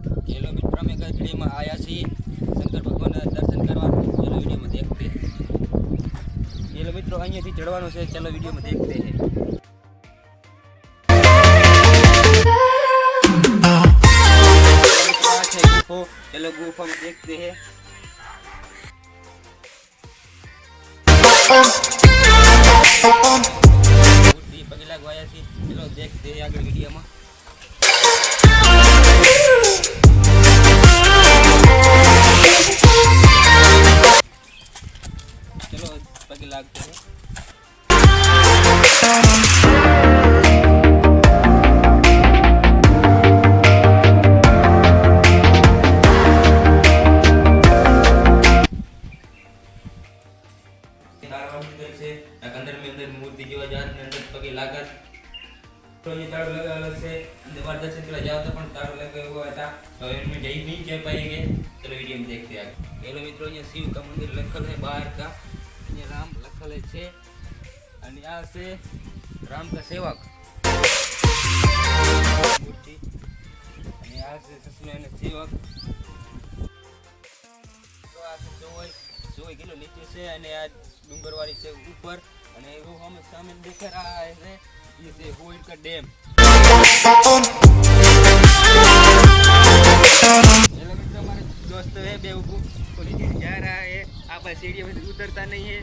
Hello मित्रों, में गढ़ी में आया सी शंकर भगवान दर्शन करवा। चलो वीडियो में देखते हैं। हेलो मित्रों, अहीं थी चढ़वा से। चलो वीडियो में देखते हैं। चलो गुफा में देखते हैं। पगे लगवाया सी। चलो देखते हैं आगे वीडियो में। चलो पगे लागते हैं। अंदर में अंदर मूर्ति की वजह अंदर पगे लागत तो ये ताड़ लगा से दरबार दर्शन करने जाओ तो पण ताड़ लगा हुआ था तो इनमें जई नहीं जा पाएंगे। चलो वीडियो में देखते हैं। हेलो मित्रों, ये शिव का मंदिर लखल है बाहर का। ये राम लखल है छे और यहाँ से राम का सेवक मूर्ति और यहाँ से ससुर सेवक तो आ से 100 किलो नीचे से અને આ ડુંગરવાળી છે ઉપર અને वो हम सामने दिख रहा है ये से होइल का डैम। हेलो मित्रों, हमारे दोस्त है बेवकूफ को नीचे जा रहा है। आप सीढ़ियों में उतरता नहीं है।